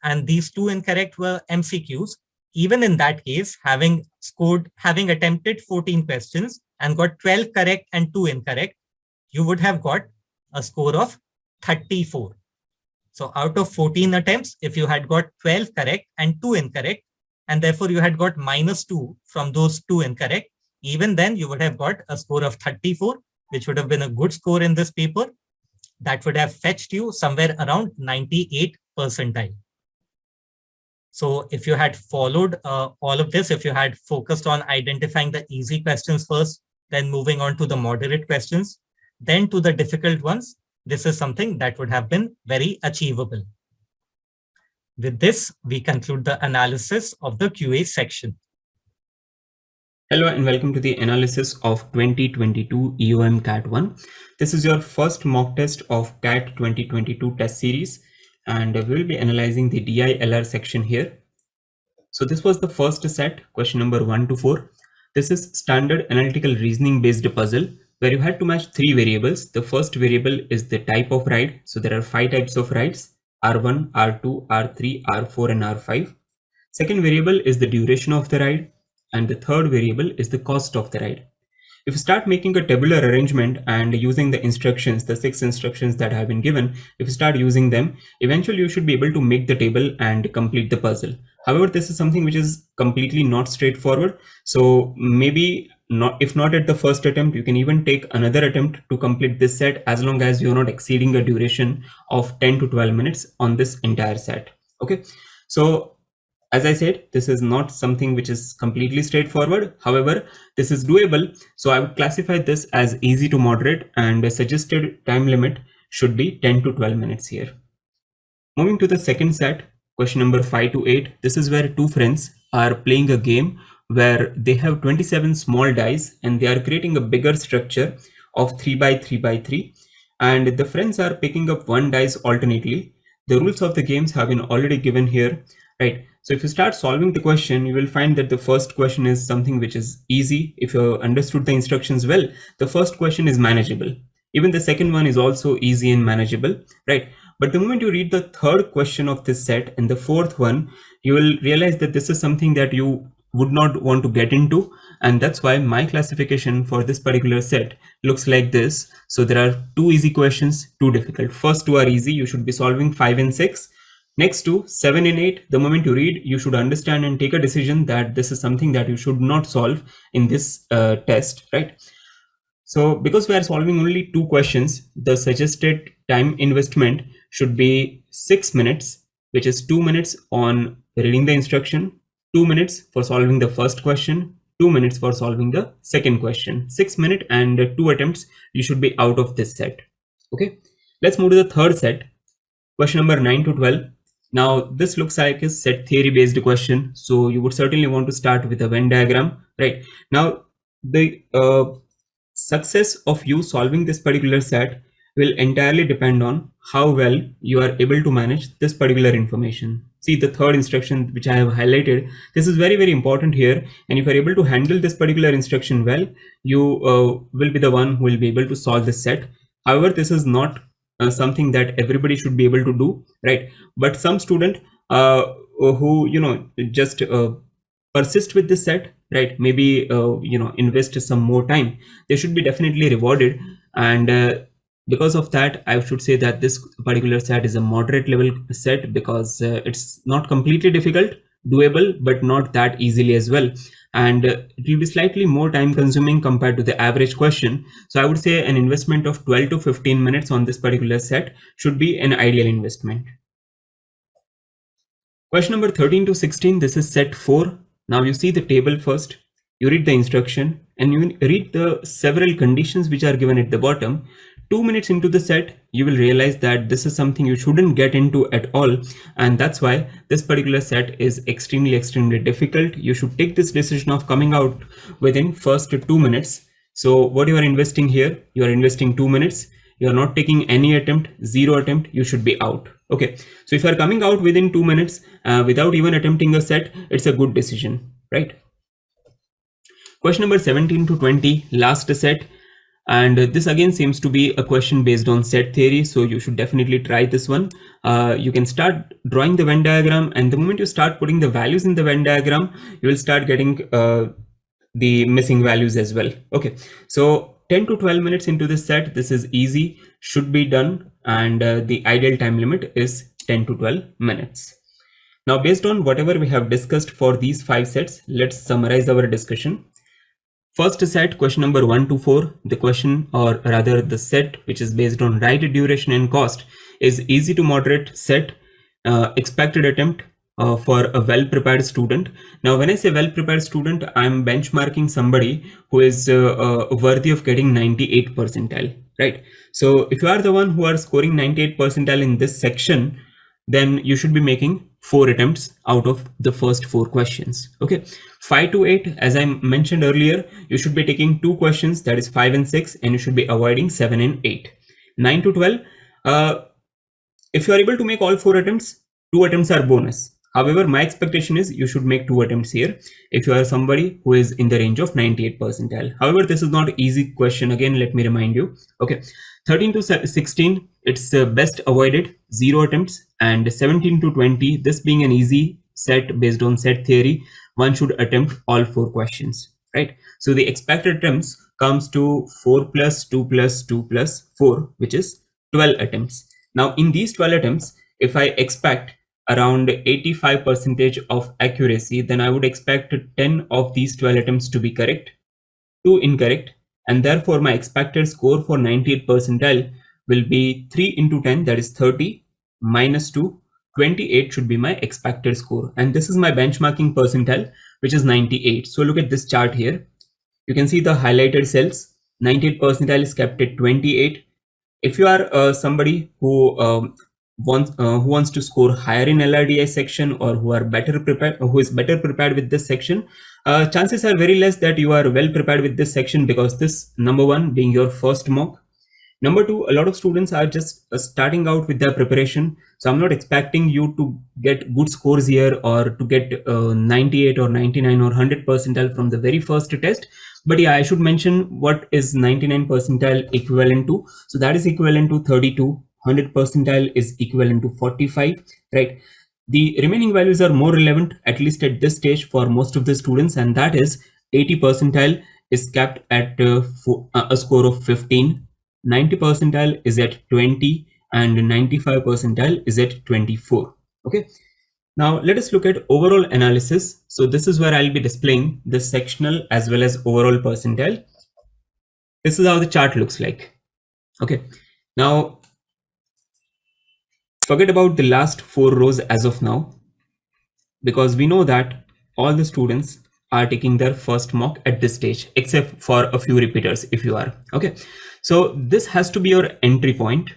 and these 2 incorrect were MCQs, even in that case, having attempted 14 questions and got 12 correct and 2 incorrect, you would have got a score of 34. So out of 14 attempts, if you had got 12 correct and 2 incorrect, and therefore you had got -2 from those 2 incorrect, even then you would have got a score of 34, which would have been a good score in this paper. That would have fetched you somewhere around 98 percentile. So if you had followed all of this, if you had focused on identifying the easy questions first, then moving on to the moderate questions, then to the difficult ones, this is something that would have been very achievable. With this, we conclude the analysis of the QA section. Hello and welcome to the analysis of 2022 EOM CAT 1. This is your first mock test of CAT 2022 test series, and we will be analyzing the DILR section here. So this was the first set, question number 1 to 4. This is standard analytical reasoning based puzzle where you had to match 3 variables. The first variable is the type of ride. So there are 5 types of rides: R1, R2, R3, R4 and R5. Second variable is the duration of the ride. And the third variable is the cost of the ride. If you start making a tabular arrangement and using the instructions, the 6 instructions that have been given, if you start using them, eventually you should be able to make the table and complete the puzzle. However, this is something which is completely not straightforward. So maybe if not at the first attempt, you can even take another attempt to complete this set, as long as you're not exceeding a duration of 10 to 12 minutes on this entire set. Okay, so as I said, this is not something which is completely straightforward. However, this is doable. So I would classify this as easy to moderate, and a suggested time limit should be 10 to 12 minutes here. Moving to the second set, question number 5 to 8. This is where two friends are playing a game where they have 27 small dice and they are creating a bigger structure of 3 by 3 by 3. And the friends are picking up one dice alternately. The rules of the games have been already given here, right? So if you start solving the question, you will find that the first question is something which is easy. If you understood the instructions well, the first question is manageable. Even the second one is also easy and manageable, right? But the moment you read the third question of this set and the fourth one, you will realize that this is something that you would not want to get into. And that's why my classification for this particular set looks like this. So there are two easy questions, two difficult. First two are easy. You should be solving 5 and 6. Next to 7 and 8, the moment you read, you should understand and take a decision that this is something that you should not solve in this test, right? So because we are solving only two questions, the suggested time investment should be 6 minutes, which is 2 minutes on reading the instruction, 2 minutes for solving the first question, 2 minutes for solving the second question. 6 minutes and 2 attempts, you should be out of this set. Okay, let's move to the third set, question number 9 to 12. Now this looks like a set theory based question. So you would certainly want to start with a Venn diagram, right? Now the success of you solving this particular set will entirely depend on how well you are able to manage this particular information. See the third instruction which I have highlighted, this is very, very important here. And if you're able to handle this particular instruction well, you will be the one who will be able to solve this set. However, this is not something that everybody should be able to do, right? But some student who, just persist with this set, right? Maybe invest some more time, they should be definitely rewarded. And because of that, I should say that this particular set is a moderate level set, because it's not completely difficult, doable, but not that easily as well. And it will be slightly more time consuming compared to the average question. So I would say an investment of 12 to 15 minutes on this particular set should be an ideal investment. Question number 13 to 16, this is set 4. Now you see the table first, you read the instruction, and you read the several conditions which are given at the bottom. 2 minutes into the set, you will realize that this is something you shouldn't get into at all. And that's why this particular set is extremely, extremely difficult. You should take this decision of coming out within first 2 minutes. So what you are investing here, you are investing 2 minutes. You are not taking any attempt, 0 attempt, you should be out. Okay, so if you are coming out within 2 minutes without even attempting a set, it's a good decision, right? Question number 17 to 20, last set. And this again seems to be a question based on set theory. So you should definitely try this one. You can start drawing the Venn diagram, and the moment you start putting the values in the Venn diagram, you will start getting the missing values as well. Okay, so 10 to 12 minutes into this set, this is easy, should be done. And the ideal time limit is 10 to 12 minutes. Now, based on whatever we have discussed for these 5 sets, let's summarize our discussion. First set, question number 1 to 4, the question, or rather the set which is based on right duration and cost, is easy to moderate set, expected attempt for a well-prepared student. Now, when I say well-prepared student, I'm benchmarking somebody who is worthy of getting 98 percentile, right? So if you are the one who are scoring 98 percentile in this section, then you should be making 4 attempts out of the first 4 questions. Okay, 5 to 8, as I mentioned earlier, you should be taking 2 questions, that is 5 and 6, and you should be avoiding 7 and 8. 9 to 12, if you are able to make all 4 attempts, 2 attempts are bonus. However, my expectation is you should make 2 attempts here if you are somebody who is in the range of 98 percentile. However, this is not easy question. Again, let me remind you. Okay, 13 to 16, it's best avoided, 0 attempts. And 17 to 20, this being an easy set based on set theory, one should attempt all 4 questions, right? So the expected attempts comes to 4 plus 2 plus 2 plus 4, which is 12 attempts. Now, in these 12 attempts, if I expect around 85% of accuracy, then I would expect 10 of these 12 attempts to be correct. 2 incorrect, and therefore my expected score for 98 percentile will be 3 into 10, that is 30, minus 2, 28 should be my expected score. And this is my benchmarking percentile, which is 98. So look at this chart here. You can see the highlighted cells. 98 percentile is kept at 28. If you are somebody who wants to score higher in LRDI section, or who are better prepared, who is better prepared with this section, chances are very less that you are well prepared with this section, because this, number one, being your first mock. Number two, a lot of students are just starting out with their preparation. So I'm not expecting you to get good scores here, or to get 98 or 99 or 100 percentile from the very first test. But yeah, I should mention what is 99 percentile equivalent to. So that is equivalent to 32. 100 percentile is equivalent to 45, right? The remaining values are more relevant, at least at this stage, for most of the students, and that is 80 percentile is capped at a score of 15. 90 percentile is at 20, and 95 percentile is at 24. Okay. Now let us look at overall analysis. So this is where I'll be displaying the sectional as well as overall percentile. This is how the chart looks like. Okay. Now forget about the last 4 rows as of now, because we know that all the students are taking their first mock at this stage, except for a few repeaters if you are. Okay. So this has to be your entry point.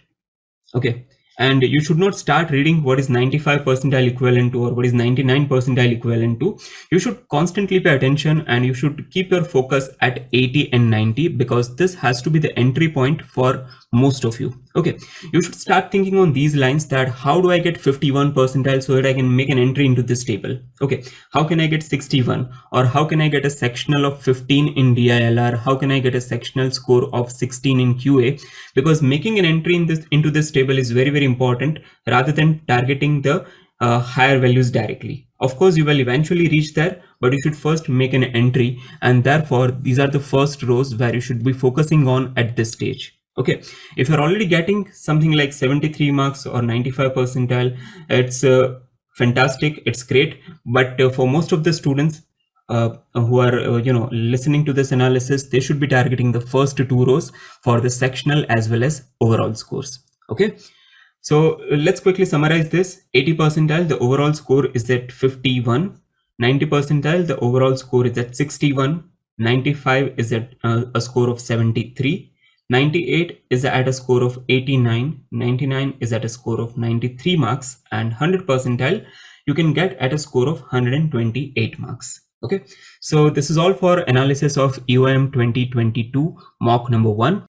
Okay. And you should not start reading what is 95 percentile equivalent to, or what is 99 percentile equivalent to. You should constantly pay attention, and you should keep your focus at 80 and 90, because this has to be the entry point for most of you. Okay. You should start thinking on these lines, that how do I get 51 percentile so that I can make an entry into this table? Okay. How can I get 61? Or how can I get a sectional of 15 in DILR? How can I get a sectional score of 16 in QA? Because making an entry into this table is very, very important, rather than targeting the higher values directly. Of course, you will eventually reach there, but you should first make an entry, and therefore these are the first rows where you should be focusing on at this stage. Okay, if you're already getting something like 73 marks or 95 percentile, it's fantastic, it's great. But for most of the students who are listening to this analysis, they should be targeting the first 2 rows for the sectional as well as overall scores. Okay, so let's quickly summarize this. 80 percentile, the overall score is at 51. 90 percentile, the overall score is at 61. 95 is at a score of 73. 98 is at a score of 89. 99 is at a score of 93 marks, and 100 percentile you can get at a score of 128 marks. Okay, so this is all for analysis of EOM 2022 mock number 1.